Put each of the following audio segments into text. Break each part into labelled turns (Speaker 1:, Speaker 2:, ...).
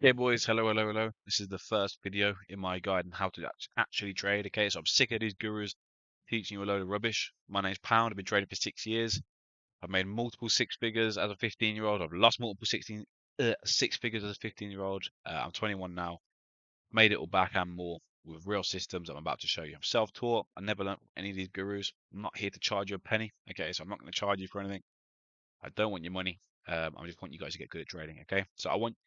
Speaker 1: Yeah, boys, hello, hello, hello. This is the first video in my guide on how to actually trade. Okay, so I'm sick of these gurus teaching you a load of rubbish. My name's Pound. I've been trading for 6 years. I've made multiple six figures as a 15-year-old. I've lost multiple six figures as a 15-year-old. I'm 21 now. Made it all back and more with real systems I'm about to show you. I'm self-taught. I never learned from any of these gurus. I'm not here to charge you a penny. Okay, so I'm not going to charge you for anything. I don't want your money. I just want you guys to get good at trading. Okay, so I want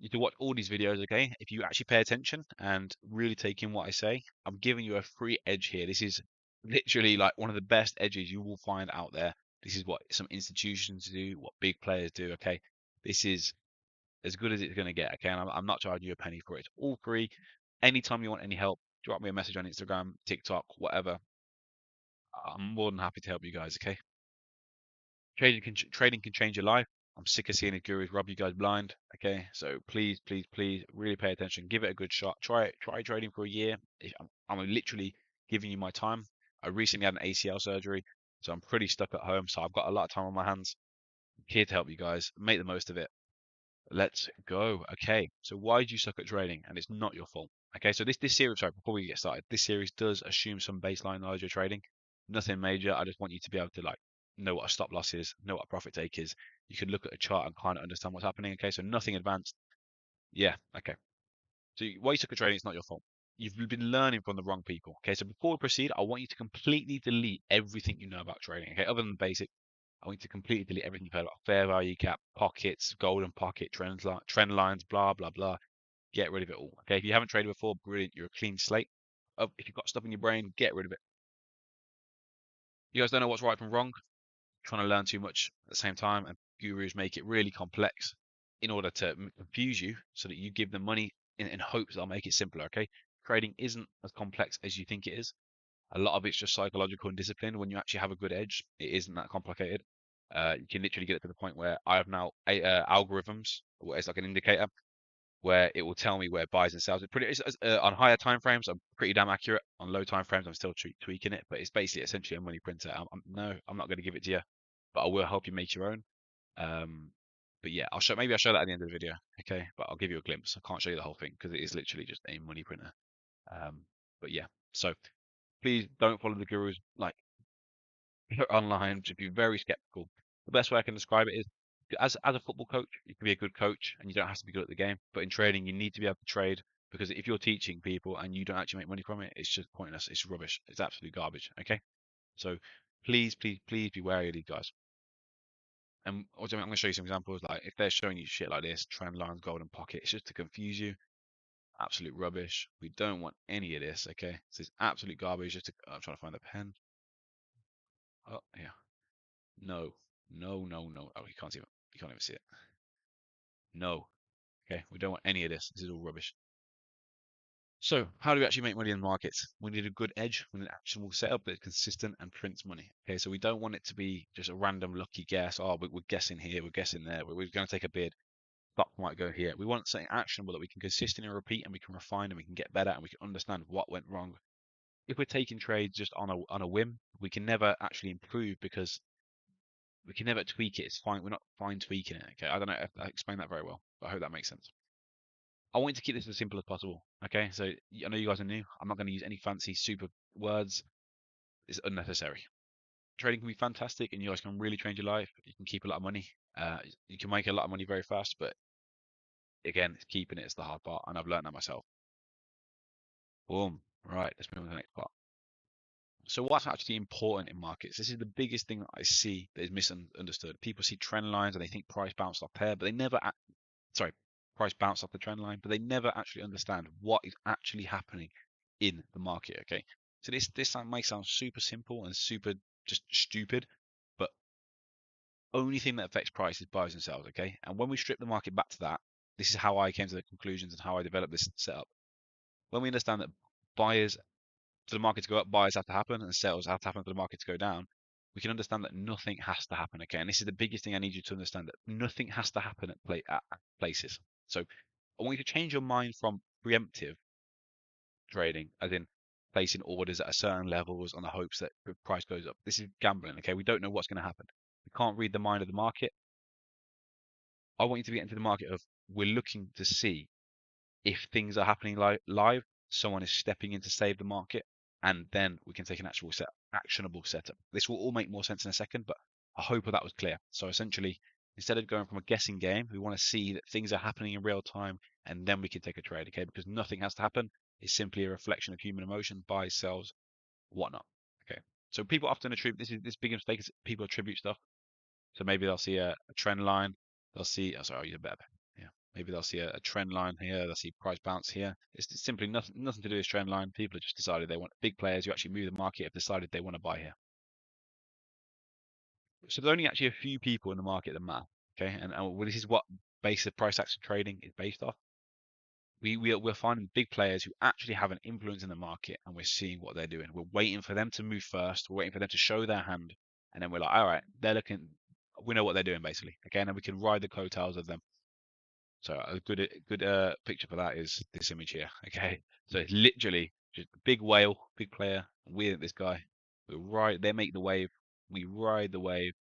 Speaker 1: you to watch all these videos, okay? If you actually pay attention and really take in what I say, I'm giving you a free edge here. This is literally like one of the best edges you will find out there. This is what some institutions do, what big players do, okay? This is as good as it's going to get, okay? And I'm not charging you a penny for it. It's all free. Anytime you want any help, drop me a message on Instagram, TikTok, whatever. I'm more than happy to help you guys, okay? Trading can change your life. I'm sick of seeing the gurus rob you guys blind. Okay, so please, please, please, really pay attention. Give it a good shot. Try it. Try trading for a year. I'm literally giving you my time. I recently had an ACL surgery, so I'm pretty stuck at home. So I've got a lot of time on my hands. I'm here to help you guys. Make the most of it. Let's go. Okay, so why do you suck at trading? And it's not your fault. Okay, so this series, sorry, before we get started, this series does assume some baseline knowledge of trading. Nothing major. I just want you to be able to like know what a stop loss is, know what a profit take is. You can look at a chart and kind of understand what's happening. Okay, so nothing advanced. Yeah. Okay. So why you suck at trading? It's not your fault. You've been learning from the wrong people. Okay, so before we proceed, I want you to completely delete everything you know about trading. Okay, other than the basic, I want you to completely delete everything you've heard about fair value cap, pockets, golden pocket, trend lines, blah blah blah. Get rid of it all. Okay, if you haven't traded before, brilliant. You're a clean slate. If you've got stuff in your brain, get rid of it. You guys don't know what's right from wrong. Trying to learn too much at the same time, and gurus make it really complex in order to confuse you, so that you give them money in hopes they'll make it simpler. Okay, trading isn't as complex as you think it is. A lot of it's just psychological and discipline. When you actually have a good edge, it isn't that complicated. You can literally get it to the point where I have now algorithms, where it's like an indicator, where it will tell me where buys and sells. On higher time frames, I'm pretty damn accurate. On low time frames, I'm still tweaking it, but it's basically essentially a money printer. No, I'm not going to give it to you, but I will help you make your own. Um, but yeah, maybe I'll show that at the end of the video. Okay, but I'll give you a glimpse. I can't show you the whole thing because it is literally just a money printer. Um, but yeah, so please don't follow the gurus like online. Just be very skeptical. The best way I can describe it is, as a football coach, you can be a good coach and you don't have to be good at the game. But in trading, you need to be able to trade, because if you're teaching people and you don't actually make money from it, it's just pointless. It's rubbish. It's absolute garbage. Okay, so please, please, please be wary of these guys. And also, I'm going to show you some examples. Like if they're showing you shit like this, trend lines, golden pocket, it's just to confuse you. Absolute rubbish. We don't want any of this. Okay, this is absolute garbage. I'm trying to find the pen. Oh yeah. No, no, no, no. Oh, you can't see it. You can't even see it. No. Okay, we don't want any of this. This is all rubbish. So, how do we actually make money in markets? We need a good edge. We need an actionable setup that's consistent and prints money. Okay, so we don't want it to be just a random lucky guess. Oh, we're guessing here, we're guessing there. We're going to take a bid. Stock might go here. We want something actionable that we can consistently repeat, and we can refine, and we can get better, and we can understand what went wrong. If we're taking trades just on a whim, we can never actually improve, because we can never tweak it. It's fine. We're not fine tweaking it. Okay. I don't know if I explained that very well, but I hope that makes sense. I want you to keep this as simple as possible. Okay. So I know you guys are new. I'm not going to use any fancy super words. It's unnecessary. Trading can be fantastic, and you guys can really change your life. You can keep a lot of money. You can make a lot of money very fast, but again, keeping it is the hard part, and I've learned that myself. Boom. Right. Let's move on to the next part. So what's actually important in markets? This is the biggest thing that I see that is misunderstood. People see trend lines and they think price bounced off there, but they never sorry, price bounced off the trend line, but they never actually understand what is actually happening in the market. Okay, so this might sound super simple and super just stupid, but only thing that affects price is buys and sells. Okay, and when we strip the market back to that, this is how I came to the conclusions and how I developed this setup. When we understand that buyers for the market to go up, buyers have to happen, and sales have to happen for the market to go down, we can understand that nothing has to happen. Okay, and this is the biggest thing I need you to understand, that nothing has to happen at places. So I want you to change your mind from preemptive trading, as in placing orders at a certain levels on the hopes that the price goes up. This is gambling. Okay, we don't know what's going to happen. We can't read the mind of the market. I want you to get into the market of we're looking to see if things are happening live, someone is stepping in to save the market, and then we can take an actionable setup. This will all make more sense in a second, but I hope that was clear. So essentially, instead of going from a guessing game, we want to see that things are happening in real time, and then we can take a trade, okay? Because nothing has to happen. It's simply a reflection of human emotion, buys, sells, whatnot. Okay. So people often attribute this big mistake is people attribute stuff. So maybe they'll see a trend line. They'll see, oh, sorry, I'll use a better. Yeah. Maybe they'll see a trend line here. They'll see price bounce here. It's simply nothing to do with trend line. People have just decided they want big players who actually move the market have decided they want to buy here. So there's only actually a few people in the market that matter. Okay. And well, this is what basic price action trading is based off. We're finding big players who actually have an influence in the market, and we're seeing what they're doing. We're waiting for them to move first. We're waiting for them to show their hand, and then we're like, all right, they're looking. We know what they're doing basically. Okay, and then we can ride the coattails of them. So a good picture for that is this image here. Okay, so it's literally just a big whale, big player. We're this guy. We ride. They make the wave. We ride the wave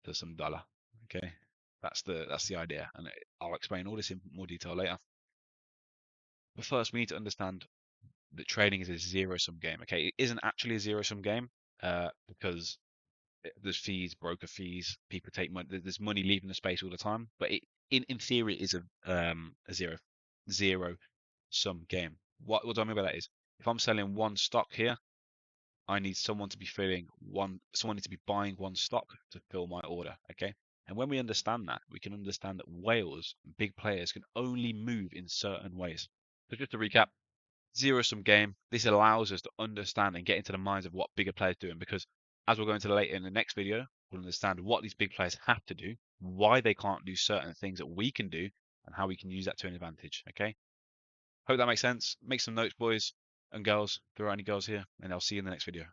Speaker 1: to some dollar. Okay, that's the idea, and I'll explain all this in more detail later. But first, we need to understand that trading is a zero-sum game. Okay, it isn't actually a zero-sum game because there's fees, broker fees, people take money. There's money leaving the space all the time. But in theory, it is a zero-sum game. What do I mean by that is, if I'm selling one stock here, I need someone to be filling one. Someone needs to be buying one stock to fill my order. Okay. And when we understand that, we can understand that whales, big players, can only move in certain ways. So just to recap, zero-sum game. This allows us to understand and get into the minds of what bigger players are doing because as we'll go into later in the next video, we'll understand what these big players have to do, why they can't do certain things that we can do, and how we can use that to an advantage. Okay. Hope that makes sense. Make some notes, boys and girls. If there are any girls here, and I'll see you in the next video.